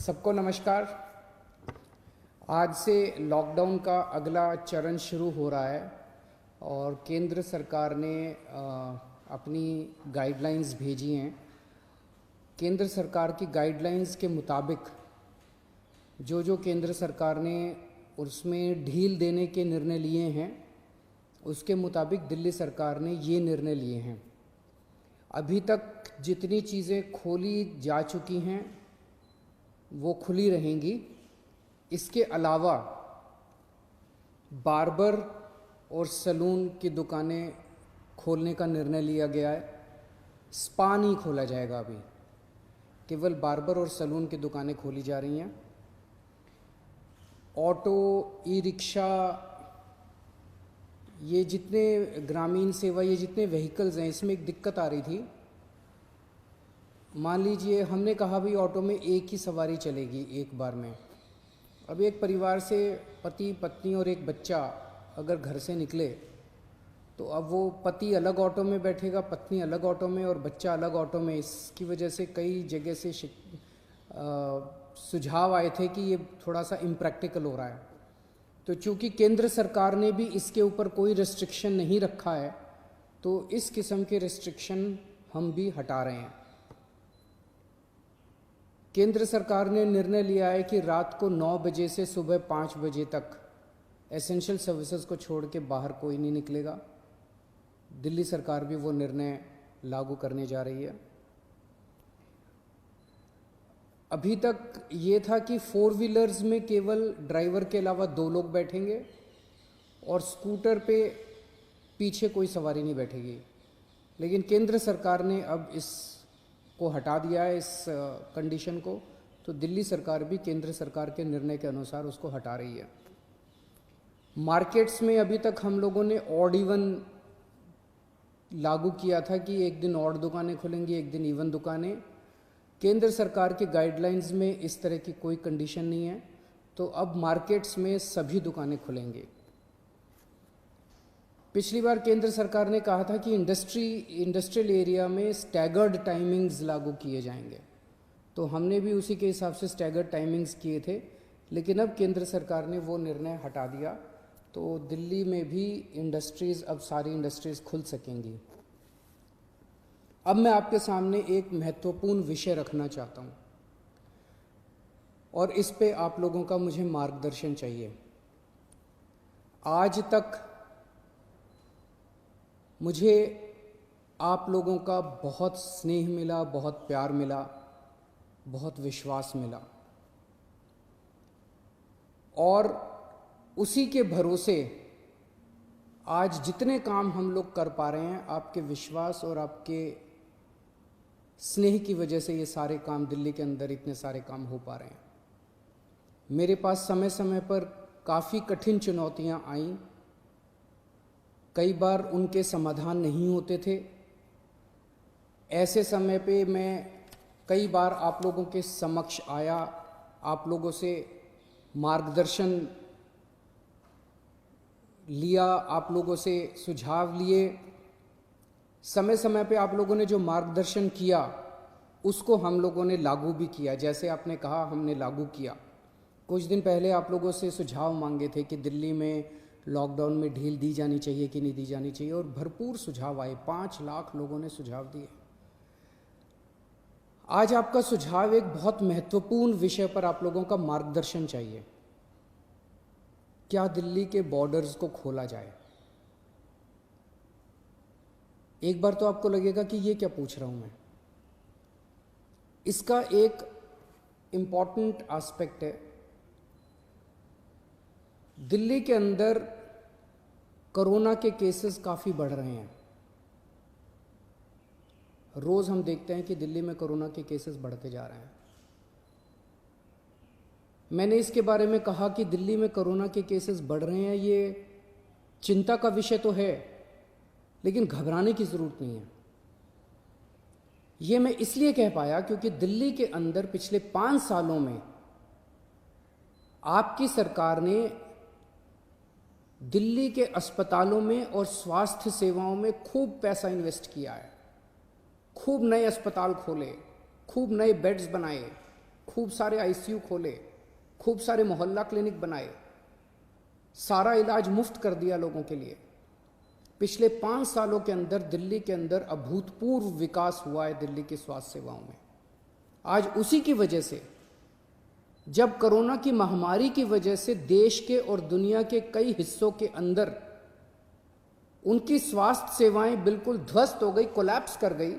सबको नमस्कार। आज से लॉकडाउन का अगला चरण शुरू हो रहा है और केंद्र सरकार ने अपनी गाइडलाइंस भेजी हैं। केंद्र सरकार की गाइडलाइंस के मुताबिक जो केंद्र सरकार ने उसमें ढील देने के निर्णय लिए हैं, उसके मुताबिक दिल्ली सरकार ने ये निर्णय लिए हैं। अभी तक जितनी चीज़ें खोली जा चुकी हैं वो खुली रहेंगी। इसके अलावा बार्बर और सैलून की दुकानें खोलने का निर्णय लिया गया है। स्पा नहीं खोला जाएगा, अभी केवल बार्बर और सैलून की दुकानें खोली जा रही हैं। ऑटो, ई रिक्शा, ये जितने ग्रामीण सेवा, ये जितने व्हीकल्स हैं, इसमें एक दिक्कत आ रही थी। मान लीजिए हमने कहा भी ऑटो में एक ही सवारी चलेगी एक बार में। अब एक परिवार से पति, पत्नी और एक बच्चा अगर घर से निकले तो अब वो पति अलग ऑटो में बैठेगा, पत्नी अलग ऑटो में और बच्चा अलग ऑटो में। इसकी वजह से कई जगह से सुझाव आए थे कि ये थोड़ा सा इम्प्रैक्टिकल हो रहा है। तो चूँकि केंद्र सरकार ने भी इसके ऊपर कोई रिस्ट्रिक्शन नहीं रखा है, तो इस किस्म के रिस्ट्रिक्शन हम भी हटा रहे हैं। केंद्र सरकार ने निर्णय लिया है कि रात को 9 बजे से सुबह 5 बजे तक एसेंशियल सर्विसेज को छोड़ के बाहर कोई नहीं निकलेगा। दिल्ली सरकार भी वो निर्णय लागू करने जा रही है। अभी तक ये था कि 4 व्हीलर्स में केवल ड्राइवर के अलावा 2 लोग बैठेंगे और स्कूटर पे पीछे कोई सवारी नहीं बैठेगी। लेकिन केंद्र सरकार ने अब को हटा दिया है, इस कंडीशन को। तो दिल्ली सरकार भी केंद्र सरकार के निर्णय के अनुसार उसको हटा रही है। मार्केट्स में अभी तक हम लोगों ने ऑड इवन लागू किया था कि एक दिन ऑड दुकानें खुलेंगी, एक दिन इवन दुकानें। केंद्र सरकार के गाइडलाइंस में इस तरह की कोई कंडीशन नहीं है, तो अब मार्केट्स में सभी दुकानें खुलेंगी। पिछली बार केंद्र सरकार ने कहा था कि इंडस्ट्रियल एरिया में स्टैगर्ड टाइमिंग्स लागू किए जाएंगे, तो हमने भी उसी के हिसाब से स्टैगर्ड टाइमिंग्स किए थे। लेकिन अब केंद्र सरकार ने वो निर्णय हटा दिया, तो दिल्ली में भी अब सारी इंडस्ट्रीज़ खुल सकेंगी। अब मैं आपके सामने एक महत्वपूर्ण विषय रखना चाहता हूँ और इस पे आप लोगों का मुझे मार्गदर्शन चाहिए। आज तक मुझे आप लोगों का बहुत स्नेह मिला, बहुत प्यार मिला, बहुत विश्वास मिला और उसी के भरोसे आज जितने काम हम लोग कर पा रहे हैं, आपके विश्वास और आपके स्नेह की वजह से ये सारे काम दिल्ली के अंदर इतने सारे काम हो पा रहे हैं। मेरे पास समय समय पर काफ़ी कठिन चुनौतियां आईं, कई बार उनके समाधान नहीं होते थे। ऐसे समय पे मैं कई बार आप लोगों के समक्ष आया, आप लोगों से मार्गदर्शन लिया, आप लोगों से सुझाव लिए। समय समय पे आप लोगों ने जो मार्गदर्शन किया उसको हम लोगों ने लागू भी किया। जैसे आपने कहा, हमने लागू किया। कुछ दिन पहले आप लोगों से सुझाव मांगे थे कि दिल्ली में लॉकडाउन में ढील दी जानी चाहिए कि नहीं दी जानी चाहिए, और भरपूर सुझाव आए। 5 लाख लोगों ने सुझाव दिए। आज आपका सुझाव एक बहुत महत्वपूर्ण विषय पर आप लोगों का मार्गदर्शन चाहिए। क्या दिल्ली के बॉर्डर्स को खोला जाए? एक बार तो आपको लगेगा कि ये क्या पूछ रहा हूं मैं। इसका एक इंपॉर्टेंट एस्पेक्ट है, दिल्ली के अंदर कोरोना के केसेस काफ़ी बढ़ रहे हैं। रोज़ हम देखते हैं कि दिल्ली में कोरोना के केसेस बढ़ते जा रहे हैं। मैंने इसके बारे में कहा कि दिल्ली में कोरोना के केसेस बढ़ रहे हैं, ये चिंता का विषय तो है, लेकिन घबराने की ज़रूरत नहीं है। ये मैं इसलिए कह पाया क्योंकि दिल्ली के अंदर पिछले 5 सालों में आपकी सरकार ने दिल्ली के अस्पतालों में और स्वास्थ्य सेवाओं में खूब पैसा इन्वेस्ट किया है। खूब नए अस्पताल खोले, खूब नए बेड्स बनाए, खूब सारे आईसीयू खोले, खूब सारे मोहल्ला क्लिनिक बनाए, सारा इलाज मुफ्त कर दिया लोगों के लिए। पिछले 5 सालों के अंदर दिल्ली के अंदर अभूतपूर्व विकास हुआ है दिल्ली की स्वास्थ्य सेवाओं में। आज उसी की वजह से, जब कोरोना की महामारी की वजह से देश के और दुनिया के कई हिस्सों के अंदर उनकी स्वास्थ्य सेवाएं बिल्कुल ध्वस्त हो गई, कोलैप्स कर गई,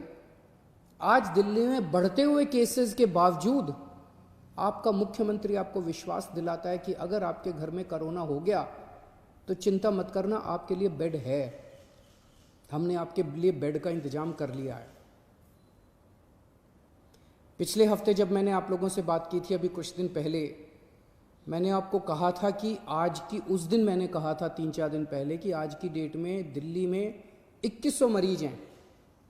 आज दिल्ली में बढ़ते हुए केसेस के बावजूद आपका मुख्यमंत्री आपको विश्वास दिलाता है कि अगर आपके घर में कोरोना हो गया तो चिंता मत करना, आपके लिए बेड है, हमने आपके लिए बेड का इंतजाम कर लिया है। पिछले हफ्ते जब मैंने आप लोगों से बात की थी, अभी कुछ दिन पहले, मैंने आपको कहा था कि आज की, उस दिन मैंने कहा था 3-4 दिन पहले कि आज की डेट में दिल्ली में 2100 मरीज हैं,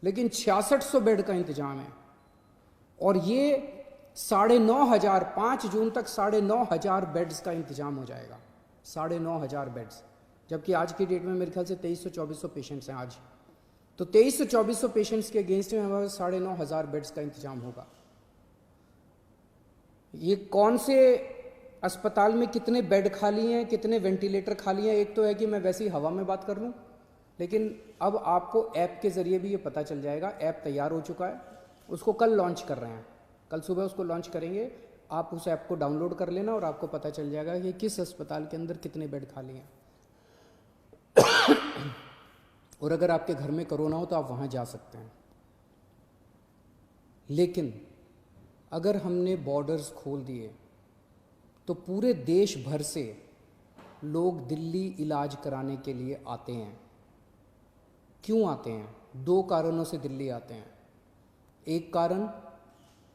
लेकिन 6600 बेड का इंतजाम है। और ये 9,500, 5 जून तक 9,500 बेड्स का इंतजाम हो जाएगा, 9,500 बेड्स। जबकि आज की डेट में मेरे ख्याल से 2300-2400 पेशेंट्स हैं आज। तो 2300-2400 पेशेंट्स के अगेंस्ट में हमारे 9,500 बेड्स का इंतजाम होगा। ये कौन से अस्पताल में कितने बेड खाली हैं, कितने वेंटिलेटर खाली हैं, एक तो है कि मैं वैसी हवा में बात कर लूँ, लेकिन अब आपको ऐप के ज़रिए भी ये पता चल जाएगा। ऐप तैयार हो चुका है, उसको कल लॉन्च कर रहे हैं, कल सुबह उसको लॉन्च करेंगे। आप उस ऐप को डाउनलोड कर लेना और आपको पता चल जाएगा कि किस अस्पताल के अंदर कितने बेड खाली हैं। और अगर आपके घर में कोरोना हो तो आप वहाँ जा सकते हैं। लेकिन अगर हमने बॉर्डर्स खोल दिए तो पूरे देश भर से लोग दिल्ली इलाज कराने के लिए आते हैं। क्यों आते हैं? 2 कारणों से दिल्ली आते हैं। एक कारण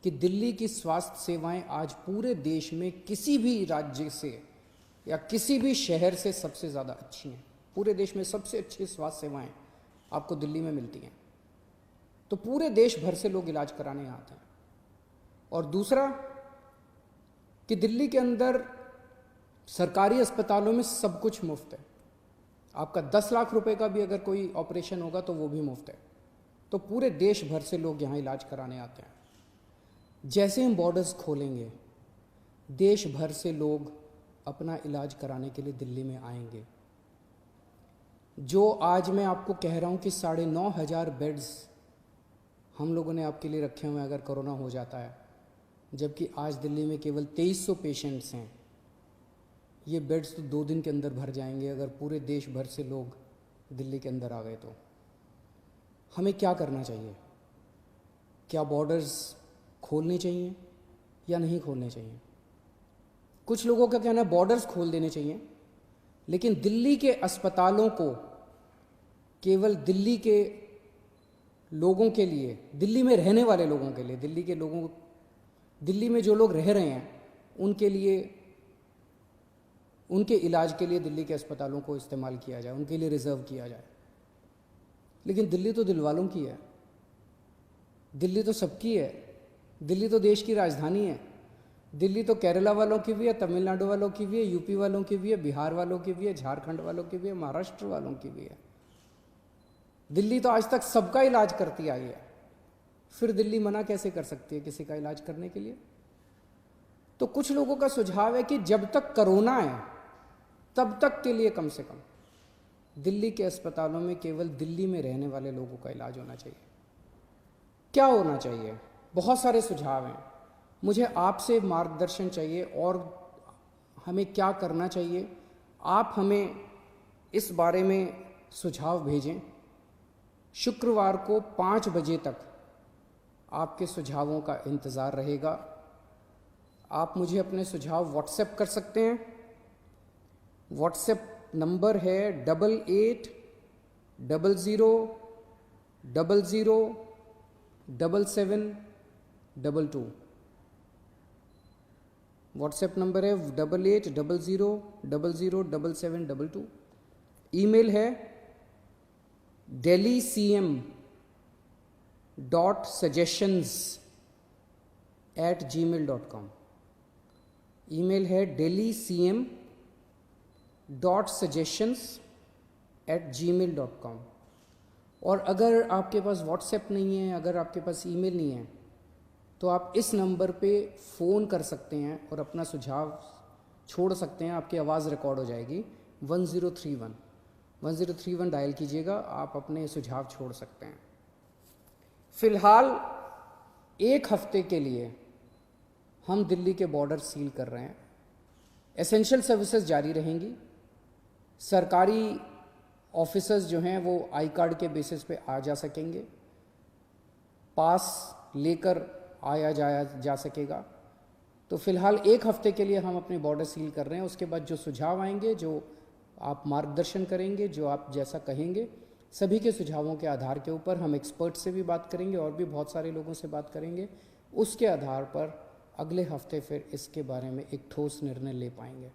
कि दिल्ली की स्वास्थ्य सेवाएं आज पूरे देश में किसी भी राज्य से या किसी भी शहर से सबसे ज़्यादा अच्छी हैं। पूरे देश में सबसे अच्छी स्वास्थ्य सेवाएं आपको दिल्ली में मिलती हैं, तो पूरे देश भर से लोग इलाज कराने आते हैं। और दूसरा कि दिल्ली के अंदर सरकारी अस्पतालों में सब कुछ मुफ्त है। आपका 10 लाख रुपए का भी अगर कोई ऑपरेशन होगा तो वो भी मुफ्त है। तो पूरे देश भर से लोग यहाँ इलाज कराने आते हैं। जैसे हम बॉर्डर्स खोलेंगे, देश भर से लोग अपना इलाज कराने के लिए दिल्ली में आएंगे। जो आज मैं आपको कह रहा हूँ कि 9,500 बेड्स हम लोगों ने आपके लिए रखे हुए हैं अगर कोरोना हो जाता है, जबकि आज दिल्ली में केवल 2300 पेशेंट्स हैं। ये बेड्स तो 2 दिन के अंदर भर जाएंगे अगर पूरे देश भर से लोग दिल्ली के अंदर आ गए। तो हमें क्या करना चाहिए? क्या बॉर्डर्स खोलने चाहिए या नहीं खोलने चाहिए? कुछ लोगों का कहना है बॉर्डर्स खोल देने चाहिए, लेकिन दिल्ली के अस्पतालों को केवल दिल्ली के लोगों के लिए, दिल्ली में रहने वाले लोगों के लिए, दिल्ली के लोगों, दिल्ली में जो लोग रह रहे हैं उनके लिए, उनके इलाज के लिए दिल्ली के अस्पतालों को इस्तेमाल किया जाए, उनके लिए रिजर्व किया जाए। लेकिन दिल्ली तो दिल वालों की है, दिल्ली तो सबकी है, दिल्ली तो देश की राजधानी है। दिल्ली तो केरला वालों की भी है, तमिलनाडु वालों की भी है, यूपी वालों की भी है, बिहार वालों की भी है, झारखंड वालों की भी है, महाराष्ट्र वालों की भी है। दिल्ली तो आज तक सबका इलाज करती आई है, फिर दिल्ली मना कैसे कर सकती है किसी का इलाज करने के लिए? तो कुछ लोगों का सुझाव है कि जब तक कोरोना है तब तक के लिए कम से कम दिल्ली के अस्पतालों में केवल दिल्ली में रहने वाले लोगों का इलाज होना चाहिए। क्या होना चाहिए? बहुत सारे सुझाव हैं। मुझे आपसे मार्गदर्शन चाहिए और हमें क्या करना चाहिए। आप हमें इस बारे में सुझाव भेजें। शुक्रवार को 5 बजे तक आपके सुझावों का इंतज़ार रहेगा। आप मुझे अपने सुझाव व्हाट्सएप कर सकते हैं। व्हाट्सएप नंबर है 8800007722। व्हाट्सएप नंबर है 8800007722। ईमेल है delhi.cm.suggestions@gmail.com। ईमेल है delhi.cm.suggestions@gmail.com। और अगर आपके पास व्हाट्सएप नहीं है, अगर आपके पास ईमेल नहीं है, तो आप इस नंबर पे फ़ोन कर सकते हैं और अपना सुझाव छोड़ सकते हैं। आपकी आवाज़ रिकॉर्ड हो जाएगी। 1031 डायल कीजिएगा, आप अपने सुझाव छोड़ सकते हैं। फ़िलहाल 1 हफ्ते के लिए हम दिल्ली के बॉर्डर सील कर रहे हैं। एसेंशियल सर्विसेज जारी रहेंगी। सरकारी ऑफिसर्स जो हैं वो आई कार्ड के बेसिस पे आ जा सकेंगे, पास लेकर आया जाया जा सकेगा। तो फिलहाल 1 हफ्ते के लिए हम अपने बॉर्डर सील कर रहे हैं। उसके बाद जो सुझाव आएंगे, जो आप मार्गदर्शन करेंगे, जो आप जैसा कहेंगे, सभी के सुझावों के आधार के ऊपर हम एक्सपर्ट से भी बात करेंगे और भी बहुत सारे लोगों से बात करेंगे। उसके आधार पर अगले हफ्ते फिर इसके बारे में एक ठोस निर्णय ले पाएंगे।